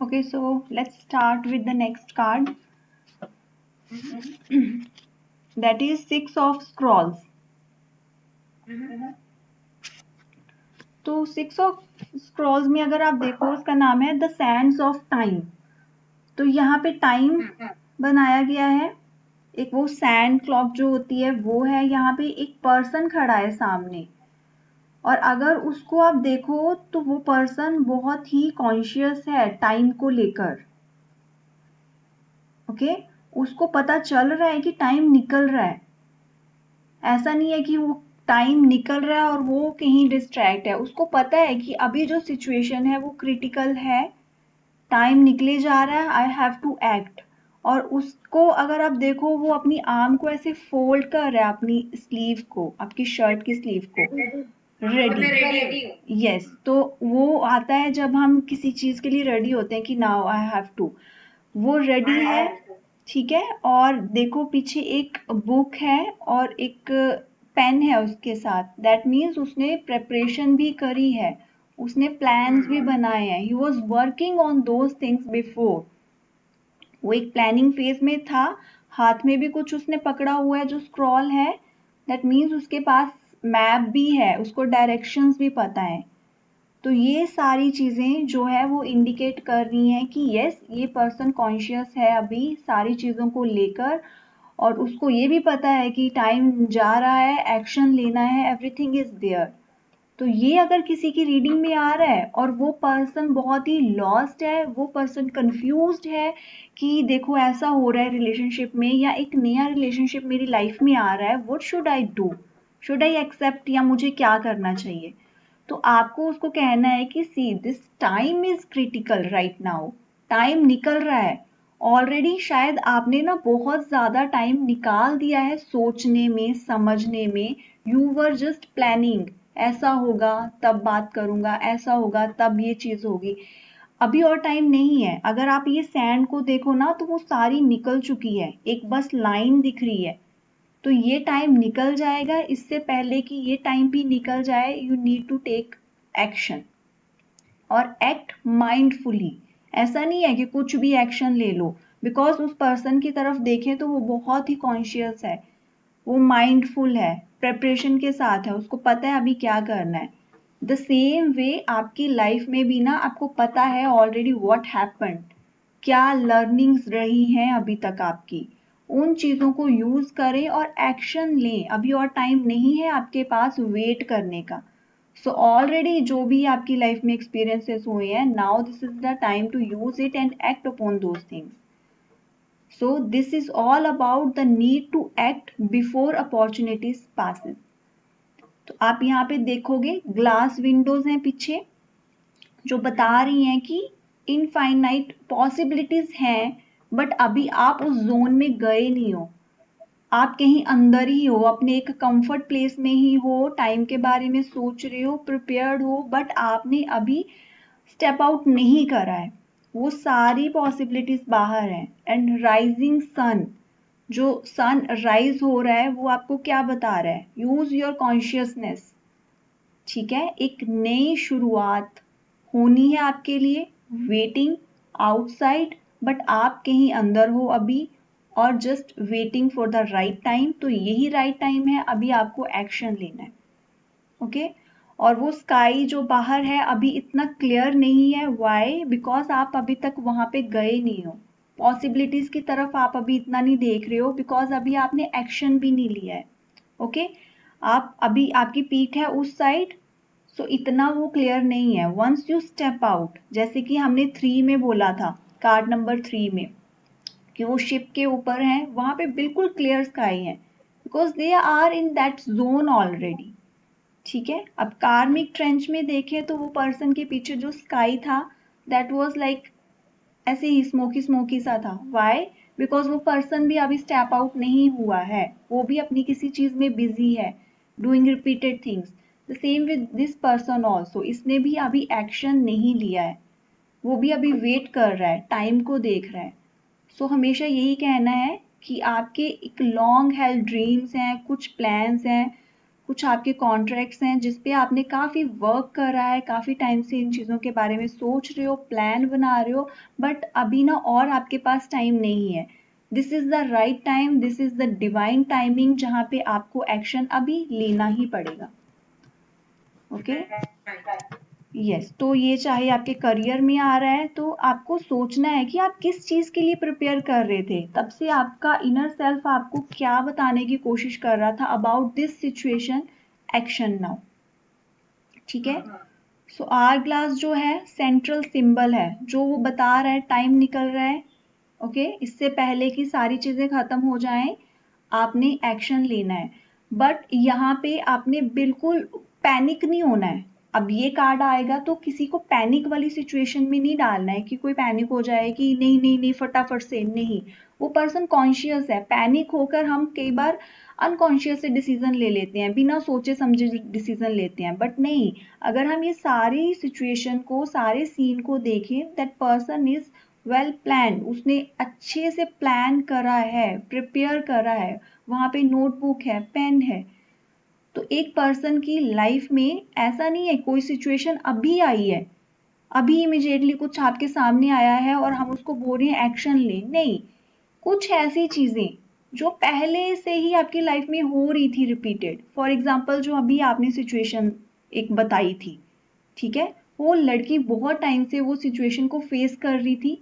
Okay, so let's start with the next card. That is Six of Scrolls. तो six of Scrolls में अगर आप देखो उसका नाम है द सैंड्स ऑफ टाइम। तो यहाँ पे टाइम बनाया गया है, एक वो सैंड क्लॉक जो होती है वो है, यहाँ पे एक पर्सन खड़ा है सामने, और अगर उसको आप देखो तो वो पर्सन बहुत ही कॉन्शियस है टाइम को लेकर। ओके, उसको पता चल रहा है कि टाइम निकल रहा है, ऐसा नहीं है कि वो टाइम निकल रहा है और वो कहीं डिस्ट्रैक्ट है। उसको पता है कि अभी जो सिचुएशन है वो क्रिटिकल है, टाइम निकले जा रहा है, आई हैव टू एक्ट। और उसको अगर आप देखो वो अपनी आर्म को ऐसे फोल्ड कर रहा है, अपनी स्लीव को, आपकी शर्ट की स्लीव को, रेडी। यस, तो वो आता है जब हम किसी चीज के लिए रेडी होते हैं कि नाउ आई हैव टू, वो रेडी है। ठीक है, और देखो पीछे एक बुक है और एक पेन है उसके साथ, दैट मीन्स उसने प्रेपरेशन भी करी है, उसने प्लान्स भी बनाए हैं, he was working on those things before. वो एक प्लानिंग फेज में था, हाथ में भी कुछ उसने पकड़ा हुआ है जो स्क्रॉल है, दैट मीन्स उसके पास मैप भी है, उसको डायरेक्शंस भी पता है। तो ये सारी चीजें जो है वो इंडिकेट कर रही हैं कि यस, ये पर्सन कॉन्शियस है अभी सारी चीजों को लेकर, और उसको ये भी पता है कि टाइम जा रहा है, एक्शन लेना है, एवरीथिंग इज देयर। तो ये अगर किसी की रीडिंग में आ रहा है और वो पर्सन बहुत ही लॉस्ट है, वो पर्सन कंफ्यूज्ड है कि देखो ऐसा हो रहा है रिलेशनशिप में, या एक नया रिलेशनशिप मेरी लाइफ में आ रहा है, what should I do, should I accept, या मुझे क्या करना चाहिए। तो आपको उसको कहना है कि see this time is critical right now, time निकल रहा है ऑलरेडी। शायद आपने ना बहुत ज्यादा टाइम निकाल दिया है सोचने में, समझने में, यू वर जस्ट प्लानिंग, ऐसा होगा तब बात करूंगा, ऐसा होगा तब ये चीज होगी। अभी और टाइम नहीं है। अगर आप ये सैंड को देखो ना तो वो सारी निकल चुकी है, एक बस लाइन दिख रही है। तो ये टाइम निकल जाएगा, इससे पहले कि ये टाइम भी निकल जाए you need to take action, और एक्ट माइंडफुली। ऐसा नहीं है कि कुछ भी एक्शन ले लो, बिकॉज उस पर्सन की तरफ देखें तो वो बहुत ही कॉन्शियस है, वो माइंडफुल है, प्रेपरेशन के साथ है, उसको पता है अभी क्या करना है। द सेम वे आपकी लाइफ में भी ना आपको पता है ऑलरेडी व्हाट हैपेंड, क्या लर्निंग्स रही हैं अभी तक आपकी, उन चीजों को यूज करें और एक्शन लें। अभी और टाइम नहीं है आपके पास वेट करने का। सो ऑलरेडी जो भी आपकी लाइफ में एक्सपीरियंसेस हुए हैं, now this is the time to use it and act upon those things. So this is all about the need to act before opportunities passes. तो आप यहाँ पे देखोगे ग्लास विंडोज हैं पीछे जो बता रही हैं कि इनफाइनाइट पॉसिबिलिटीज हैं, बट अभी आप उस जोन में गए नहीं हो, आप कहीं अंदर ही हो, अपने एक कंफर्ट प्लेस में ही हो, टाइम के बारे में सोच रहे हो, प्रिपेयर्ड हो, बट आपने अभी स्टेप आउट नहीं करा है। वो सारी पॉसिबिलिटीज बाहर हैं। एंड राइजिंग सन, जो सन राइज हो रहा है वो आपको क्या बता रहा है, यूज योर कॉन्शियसनेस। ठीक है, एक नई शुरुआत होनी है आपके लिए, वेटिंग आउटसाइड, बट आप कहीं अंदर हो अभी, और just waiting for the right time. तो यही राइट टाइम है, अभी आपको एक्शन लेना है। ओके, और वो स्काई जो बाहर है अभी इतना क्लियर नहीं है, वाई, बिकॉज आप अभी तक वहां पे गए नहीं हो, पॉसिबिलिटीज की तरफ आप अभी इतना नहीं देख रहे हो, बिकॉज अभी आपने एक्शन भी नहीं लिया है। ओके, आप अभी, आपकी पीठ है उस साइड, सो इतना वो क्लियर नहीं है। वंस यू स्टेप आउट, जैसे कि हमने 3 में बोला था, कार्ड नंबर 3 में, कि वो शिप के ऊपर हैं, वहां पे बिल्कुल क्लियर स्काई है, because they are in that zone already. ठीक है, अब कार्मिक ट्रेंच में देखें तो वो पर्सन के पीछे जो स्काई था, दैट वाज लाइक ऐसे ही स्मोकी स्मोकी सा था। वाई, बिकॉज वो पर्सन भी अभी स्टेप आउट नहीं हुआ है, वो भी अपनी किसी चीज में बिजी है, doing repeated things. The same with this person also, इसने भी अभी एक्शन नहीं लिया है, वो भी अभी वेट कर रहा है, टाइम को देख रहा है। सो हमेशा यही कहना है कि आपके एक लॉन्ग हेल्ड ड्रीम्स हैं, कुछ प्लान्स हैं, कुछ आपके कॉन्ट्रैक्ट्स हैं जिस पे आपने काफ़ी वर्क करा है, काफ़ी टाइम से इन चीज़ों के बारे में सोच रहे हो, प्लान बना रहे हो, बट अभी ना और आपके पास टाइम नहीं है। This is the right time, this is the divine timing जहाँ पे आपको एक्शन अभी लेना ही पड़ेगा। Okay, yes. तो ये चाहे आपके करियर में आ रहा है, तो आपको सोचना है कि आप किस चीज़ के लिए प्रिपेयर कर रहे थे। तब से आपका इनर सेल्फ आपको क्या बताने की कोशिश कर रहा था about this situation, action now. ठीक है। सो आवर ग्लास जो है सेंट्रल सिंबल है, जो वो बता रहा है टाइम निकल रहा है। ओके, इससे पहले कि सारी चीज़ें खत्म हो जाएं, आपने एक्शन लेना है। बट यहाँ पे आपने बिल्कुल पैनिक नहीं होना है। अब ये कार्ड आएगा तो किसी को पैनिक वाली सिचुएशन में नहीं डालना है कि कोई पैनिक हो जाए कि नहीं नहीं नहीं फटाफट से नहीं। वो पर्सन कॉन्शियस है। पैनिक होकर हम कई बार अनकॉन्शियस से डिसीजन ले लेते हैं, बिना सोचे समझे डिसीजन लेते हैं, बट नहीं। अगर हम ये सारी सिचुएशन को, सारे सीन को देखें, that person is well plan, उसने अच्छे से प्लान करा है, प्रिपेयर करा है, वहां पे नोटबुक है, पेन है। तो एक पर्सन की लाइफ में ऐसा नहीं है कोई सिचुएशन अभी आई है, अभी इमिजिएटली कुछ आपके सामने आया है और हम उसको बोल रहे हैं एक्शन ले, नहीं। कुछ ऐसी चीजें जो पहले से ही आपकी लाइफ में हो रही थी रिपीटेड, फॉर एग्जाम्पल जो अभी आपने सिचुएशन एक बताई थी, ठीक है, वो लड़की बहुत टाइम से वो सिचुएशन को फेस कर रही थी,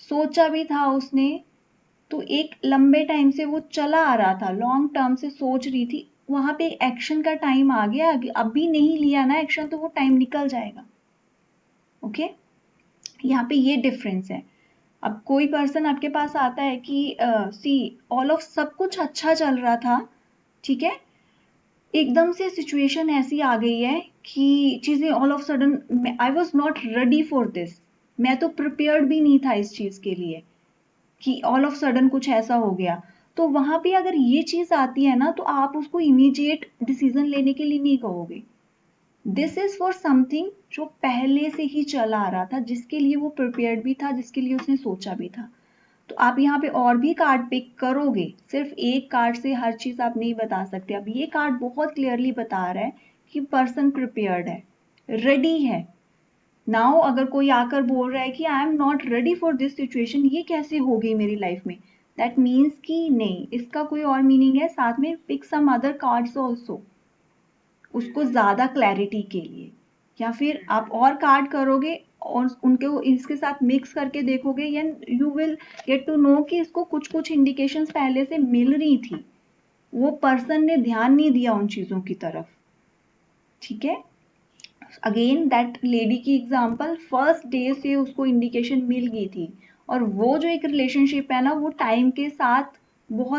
सोचा भी था उसने, तो एक लंबे टाइम से वो चला आ रहा था, लॉन्ग टर्म से सोच रही थी, वहां पे एक्शन का टाइम आ गया, अभी नहीं लिया ना एक्शन तो वो टाइम निकल जाएगा। ओके, यहाँ पे ये डिफरेंस है। अब कोई पर्सन आपके पास आता है कि सी ऑल ऑफ सब कुछ अच्छा चल रहा था, ठीक है, एकदम से सिचुएशन ऐसी आ गई है कि चीजें all of sudden, I was not ready for this, मैं तो प्रिपेयर्ड भी नहीं था इस चीज के लिए कि ऑल ऑफ सडन कुछ ऐसा हो गया। तो वहां पे अगर ये चीज आती है ना, तो आप उसको इमीडिएट डिसीजन लेने के लिए नहीं कहोगे। दिस इज फॉर समथिंग जो पहले से ही चला आ रहा था, जिसके लिए वो प्रिपेयर्ड भी था, जिसके लिए उसने सोचा भी था। तो आप यहाँ पे और भी कार्ड पिक करोगे, सिर्फ एक कार्ड से हर चीज आप नहीं बता सकते। अब ये कार्ड बहुत क्लियरली बता रहा है कि पर्सन प्रिपेयर्ड है, रेडी है। नाउ अगर कोई आकर बोल रहा है कि I am not ready for this situation, ये कैसे हो गई मेरी लाइफ में, दैट मीन्स कि नहीं, इसका कोई और मीनिंग है। साथ में pick some other cards also, उसको ज्यादा क्लैरिटी के लिए। या फिर आप और कार्ड करोगे और उनके इसके साथ मिक्स करके देखोगे, या you will get to know कि इसको कुछ कुछ इंडिकेशंस पहले से मिल रही थी, वो पर्सन ने ध्यान नहीं दिया उन चीजों की तरफ। ठीक है, अगेन दैट लेडी की एग्जांपल, फर्स्ट डे से उसको इंडिकेशन मिल गई थी, और वो जो एक रिलेशनशिप है ना, वो टाइम के साथ बहुत